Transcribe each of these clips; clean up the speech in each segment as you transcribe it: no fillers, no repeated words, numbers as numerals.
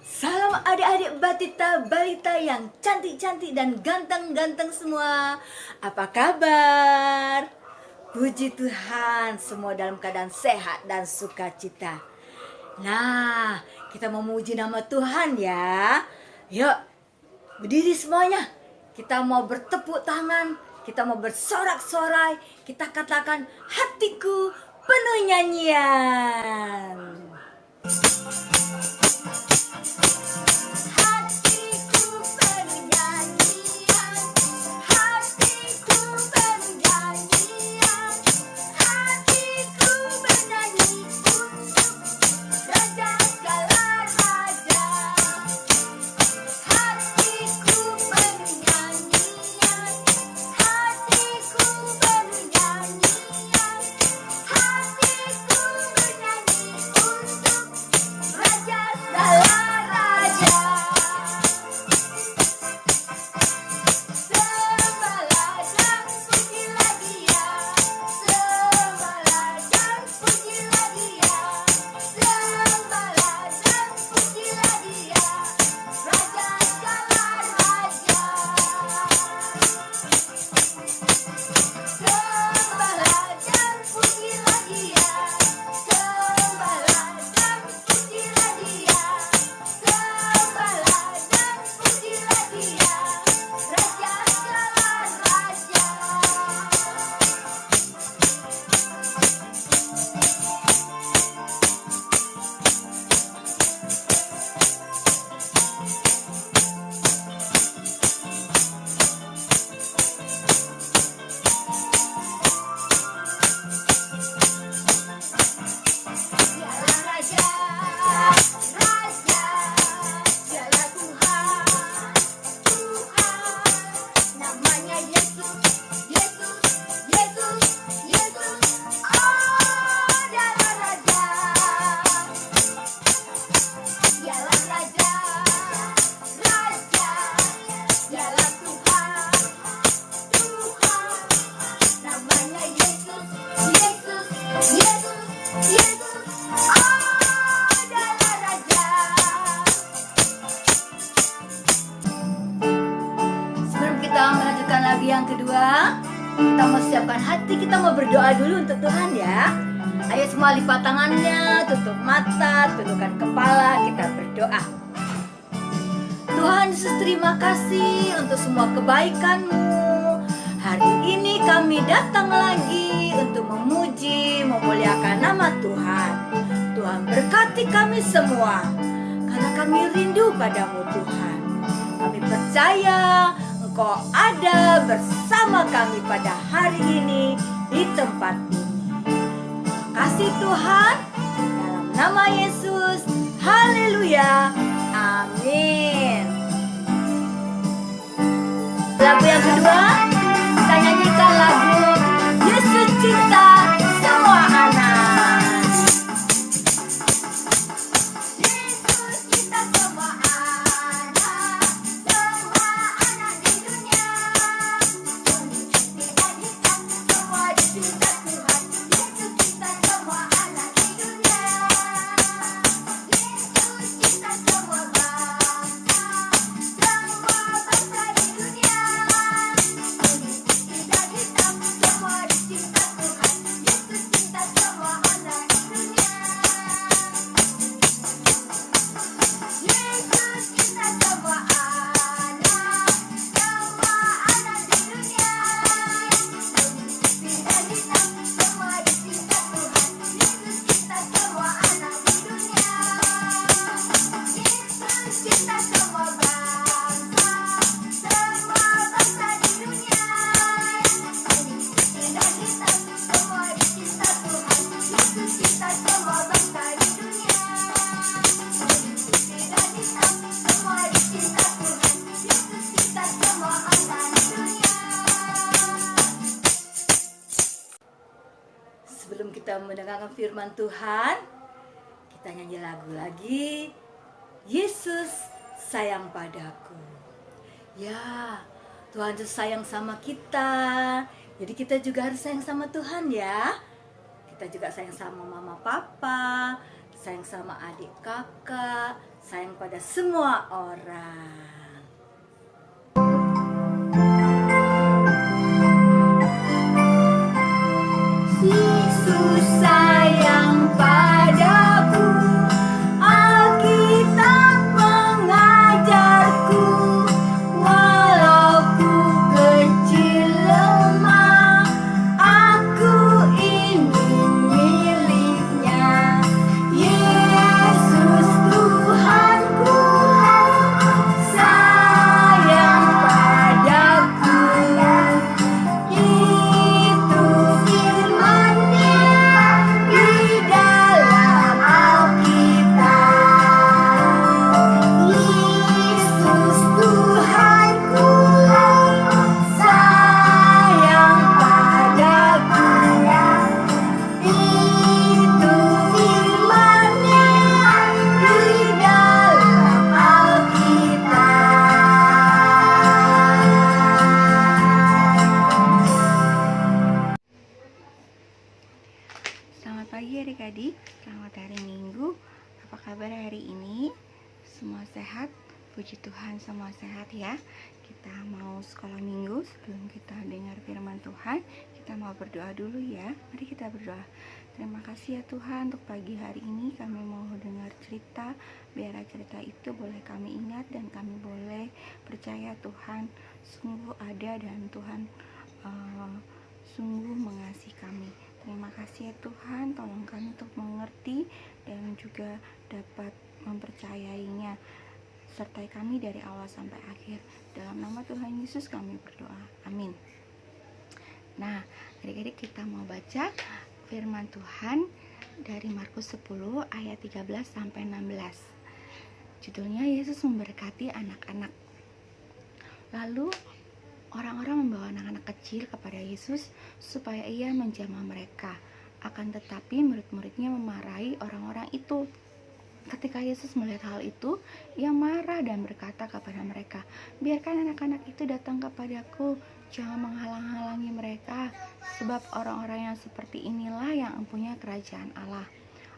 Salam adik-adik batita balita yang cantik-cantik dan ganteng-ganteng semua. Apa kabar? Puji Tuhan, semua dalam keadaan sehat dan sukacita. Nah, kita mau memuji nama Tuhan ya. Yuk, berdiri semuanya. Kita mau bertepuk tangan, kita mau bersorak-sorai, kita katakan hatiku penuh nyanyian. Yang kedua, kita mau siapkan hati, kita mau berdoa dulu untuk Tuhan ya. Ayo semua lipat tangannya, tutup mata, tundukkan kepala, kita berdoa. Tuhan Yesus, terima kasih untuk semua kebaikan-Mu. Hari ini kami datang lagi untuk memuji, memuliakan nama Tuhan. Tuhan berkati kami semua, karena kami rindu padamu Tuhan. Kami percaya Engkau ada bersama kami pada hari ini di tempat ini. Terima kasih Tuhan, dalam nama Yesus, haleluya, amin. Lagu yang kedua, kita nyanyikan lagu Yesus Cinta Semua Anak. Sebelum kita mendengarkan firman Tuhan, kita nyanyi lagu lagi. Yesus sayang padaku. Ya, Tuhan Yesus sayang sama kita. Jadi kita juga harus sayang sama Tuhan ya. Kita juga sayang sama mama papa, sayang sama adik kakak, sayang pada semua orang. Yesus sayang padaku, Alkitab mengajarku, walau ku kecil lemah, aku ingin miliknya. Yesus Tuhanku, sayang padaku, itu firman-Nya di dalam Alkitab. Yesus Tuhanku, sayang padaku, itu firman-Nya di dalam Alkitab. Selamat pagi adik-adik, selamat hari Minggu. Apa kabar hari ini? Semua sehat? Puji Tuhan semua sehat ya. Kita mau sekolah minggu. Sebelum kita dengar firman Tuhan, kita mau berdoa dulu ya. Mari kita berdoa. Terima kasih ya Tuhan untuk pagi hari ini kami mau dengar cerita. Biar cerita itu boleh kami ingat dan kami boleh percaya Tuhan sungguh ada dan Tuhan sungguh mengasihi kami. Terima kasih ya Tuhan, tolong kami untuk mengerti dan juga dapat mempercayainya. Sertai kami dari awal sampai akhir. Dalam nama Tuhan Yesus kami berdoa. Amin. Nah, adik-adik kita mau baca firman Tuhan dari Markus 10 ayat 13 sampai 16. Judulnya Yesus memberkati anak-anak. Lalu orang-orang membawa anak-anak kecil kepada Yesus supaya ia menjamah mereka. Akan tetapi murid-muridnya memarahi orang-orang itu. Ketika Yesus melihat hal itu, ia marah dan berkata kepada mereka, "Biarkan anak-anak itu datang kepadaku, jangan menghalang-halangi mereka, sebab orang-orang yang seperti inilah yang empunya kerajaan Allah.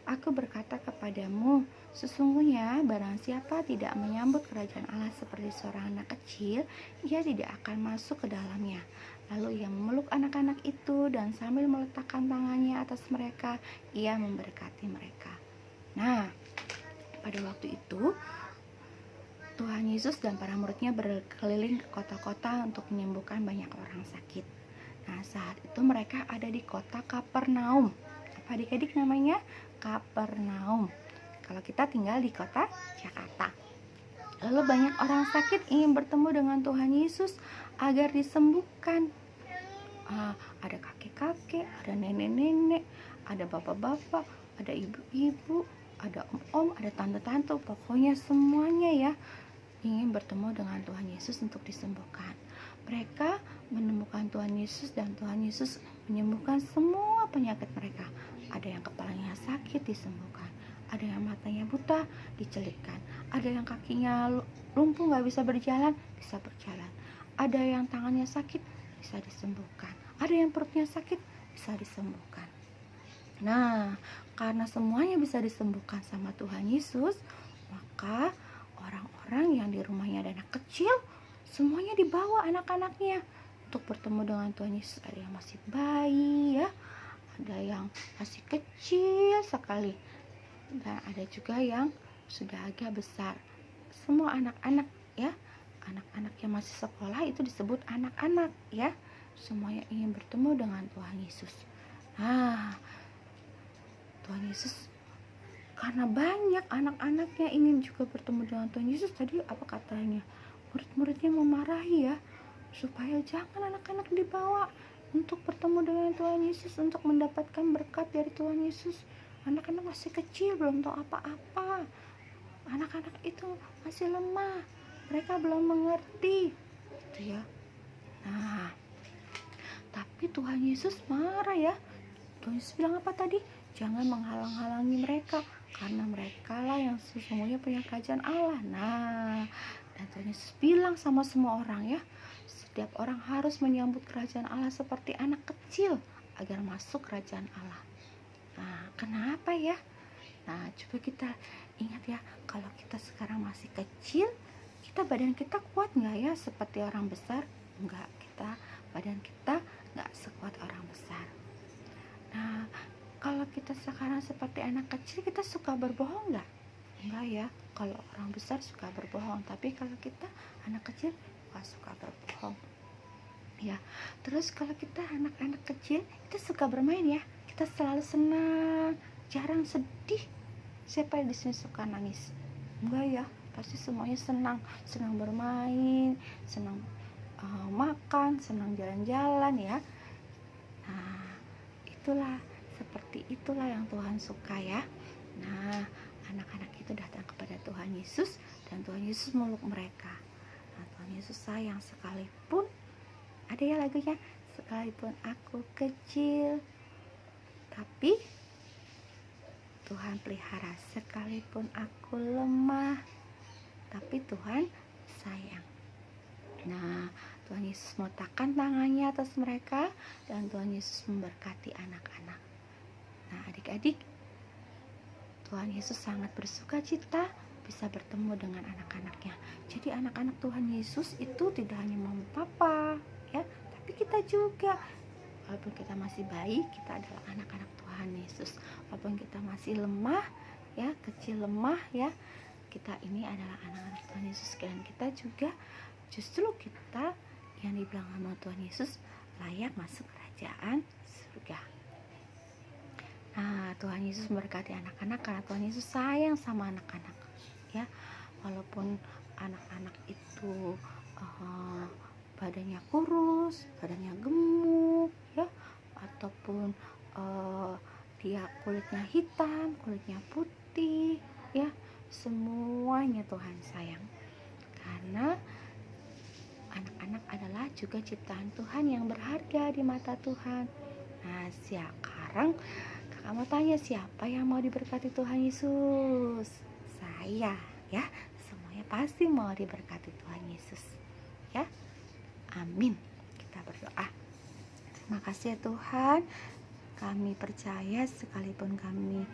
Aku berkata kepadamu, sesungguhnya barang siapa tidak menyambut kerajaan Allah seperti seorang anak kecil, ia tidak akan masuk ke dalamnya." Lalu ia memeluk anak-anak itu dan sambil meletakkan tangannya atas mereka, ia memberkati mereka. Nah, pada waktu itu Tuhan Yesus dan para muridnya berkeliling ke kota-kota untuk menyembuhkan banyak orang sakit. Nah, saat itu mereka ada di kota Kapernaum. Apa adik-adik namanya? Kapernaum. Kalau kita tinggal di kota Jakarta. Lalu banyak orang sakit ingin bertemu dengan Tuhan Yesus agar disembuhkan. Ada kakek-kakek, ada nenek-nenek, ada bapak-bapak, ada ibu-ibu, ada om-om, ada tante-tante, pokoknya semuanya ya ingin bertemu dengan Tuhan Yesus untuk disembuhkan. Mereka menemukan Tuhan Yesus dan Tuhan Yesus menyembuhkan semua penyakit mereka. Ada yang kepalanya sakit disembuhkan, ada yang matanya buta dicelupkan, ada yang kakinya lumpuh gak bisa berjalan, bisa berjalan, ada yang tangannya sakit bisa disembuhkan, ada yang perutnya sakit bisa disembuhkan. Nah, karena semuanya bisa disembuhkan sama Tuhan Yesus, maka orang-orang yang di rumahnya ada anak kecil, semuanya dibawa anak-anaknya untuk bertemu dengan Tuhan Yesus. Ada yang masih bayi ya, ada yang masih kecil sekali, dan ada juga yang sudah agak besar. Semua anak-anak ya, anak-anak yang masih sekolah itu disebut anak-anak ya. Semuanya ingin bertemu dengan Tuhan Yesus. Nah, Tuhan Yesus karena banyak anak-anaknya ingin juga bertemu dengan Tuhan Yesus, tadi apa katanya? Murid-muridnya memarahi ya, supaya jangan anak-anak dibawa untuk bertemu dengan Tuhan Yesus, untuk mendapatkan berkat dari Tuhan Yesus. Anak-anak masih kecil, belum tahu apa-apa. Anak-anak itu masih lemah, mereka belum mengerti gitu ya. Nah, tapi Tuhan Yesus marah ya. Tuhan Yesus bilang apa tadi? Jangan menghalang-halangi mereka, karena mereka lah yang sesungguhnya punya kerajaan Allah. Nah, dan Tuhan Yesus bilang sama semua orang ya, setiap orang harus menyambut kerajaan Allah seperti anak kecil agar masuk kerajaan Allah. Nah, kenapa ya? Nah, coba kita ingat ya, kalau kita sekarang masih kecil, badan kita kuat nggak ya seperti orang besar? Enggak, badan kita nggak sekuat orang besar. Nah, kalau kita sekarang seperti anak kecil, kita suka berbohong nggak? Enggak ya, kalau orang besar suka berbohong, tapi kalau kita anak kecil nggak suka berbohong. Ya, terus kalau kita anak-anak kecil, kita suka bermain ya, kita selalu senang, jarang sedih. Siapa yang di sini suka nangis? Enggak ya, pasti semuanya senang bermain, senang makan, senang jalan-jalan ya. Nah, seperti itulah yang Tuhan suka ya. Nah, anak-anak itu datang kepada Tuhan Yesus dan Tuhan Yesus meluk mereka. Nah, Tuhan Yesus sayang sekalipun, ada ya lagunya, sekalipun aku kecil tapi Tuhan pelihara, sekalipun aku lemah tapi Tuhan sayang. Nah, Tuhan Yesus meletakkan tangannya atas mereka dan Tuhan Yesus memberkati anak-anak. Nah, adik-adik, Tuhan Yesus sangat bersuka cita bisa bertemu dengan anak-anaknya. Jadi anak-anak Tuhan Yesus itu tidak hanya mama papa ya, tapi kita juga. Walaupun kita masih bayi, kita adalah anak-anak Tuhan Yesus. Walaupun kita masih lemah ya, kecil lemah ya, kita ini adalah anak-anak Tuhan Yesus. Dan kita juga, justru kita yang dibilang sama Tuhan Yesus layak masuk kerajaan surga. Nah, Tuhan Yesus memberkati anak-anak karena Tuhan Yesus sayang sama anak-anak ya. Walaupun anak-anak itu badannya kurus, badannya gemuk ya, ataupun dia kulitnya hitam, kulitnya putih ya, semuanya Tuhan sayang. Karena anak-anak adalah juga ciptaan Tuhan yang berharga di mata Tuhan. Nah, sekarang kakak mau tanya, siapa yang mau diberkati Tuhan Yesus? Saya ya, semuanya pasti mau diberkati Tuhan Yesus ya. Amin. Kita berdoa. Terima kasih ya Tuhan, kami percaya sekalipun kami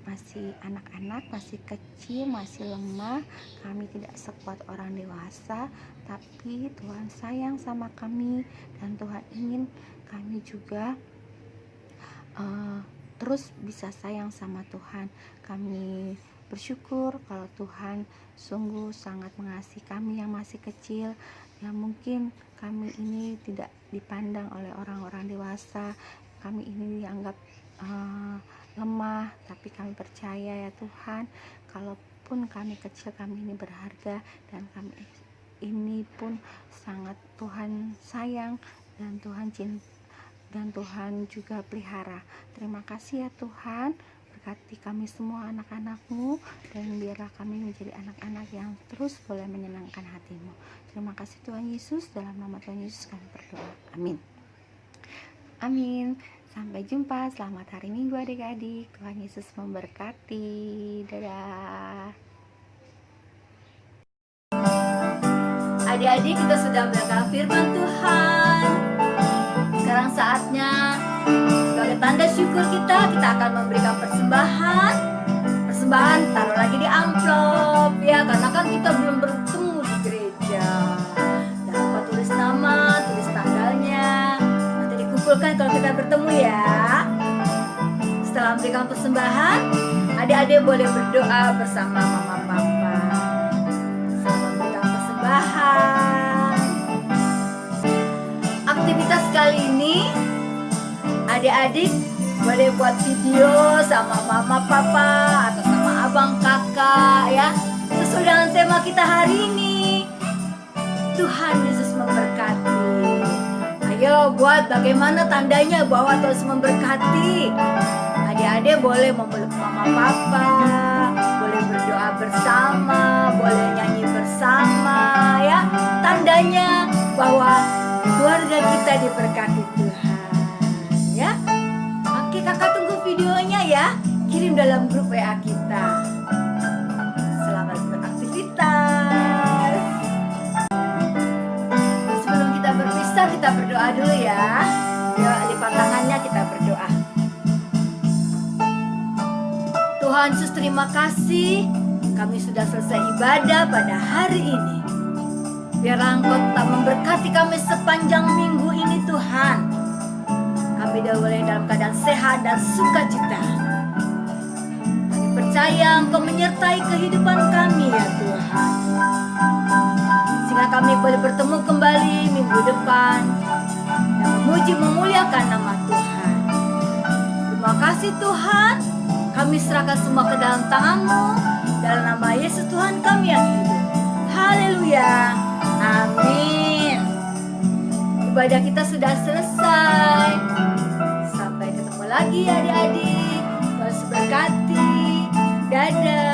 masih anak-anak, masih kecil, masih lemah, kami tidak sekuat orang dewasa, tapi Tuhan sayang sama kami dan Tuhan ingin kami juga terus bisa sayang sama Tuhan. Kami bersyukur kalau Tuhan sungguh sangat mengasihi kami yang masih kecil, yang mungkin kami ini tidak dipandang oleh orang-orang dewasa, kami ini dianggap lemah, tapi kami percaya ya Tuhan, kalaupun kami kecil, kami ini berharga dan kami ini pun sangat Tuhan sayang dan Tuhan cinta dan Tuhan juga pelihara. Terima kasih ya Tuhan, berkati kami semua anak-anak-Mu dan biarlah kami menjadi anak-anak yang terus boleh menyenangkan hati-Mu. Terima kasih Tuhan Yesus, dalam nama Tuhan Yesus kami berdoa. Amin. Amin. Sampai jumpa, selamat hari Minggu adik-adik. Tuhan Yesus memberkati. Dadah. Adik-adik, kita sudah mendengar firman Tuhan. Sekarang saatnya sebagai tanda syukur kita akan memberikan persembahan. Persembahan taruh lagi di amplop ya, karena kan kita belum bertemu di gereja. Jangan lupa tulis nama, tulis tanggalnya, nanti dikumpulkan kalau kita bertemu ya. Setelah memberikan persembahan, adik-adik boleh berdoa bersama mama papa. Setelah memberikan persembahan, aktivitas kali ini adik-adik boleh buat video sama mama papa atau sama abang kakak ya, sesuai dengan tema kita hari ini. Tuhan Yesus memberkati. Ayo buat bagaimana tandanya bahwa Tuhan Yesus memberkati. Adik-adik boleh memeluk mama papa, boleh berdoa bersama, boleh nyanyi bersama ya, tandanya bahwa keluarga kita diberkati Tuhan ya. Oke, kakak tunggu videonya ya, kirim dalam grup WA kita. Selamat beraktivitas. Sebelum kita berpisah, kita berdoa dulu ya. Yuk, lipat tangannya, kita berdoa. Tuhan Tuhan Yesus, terima kasih kami sudah selesai ibadah pada hari ini. Biarlah Engkau tetap memberkati kami sepanjang minggu ini Tuhan. Kami boleh dalam keadaan sehat dan sukacita. Kami percaya Engkau menyertai kehidupan kami ya Tuhan, sehingga kami boleh bertemu kembali minggu depan dan memuji memuliakan nama Tuhan. Terima kasih Tuhan. Kami serahkan semua ke dalam tangan-Mu, dalam nama Yesus Tuhan kami yang hidup. Haleluya. Amin. Ibadah kita sudah selesai. Sampai ketemu lagi adik-adik. Tuhan berkati. Dadah.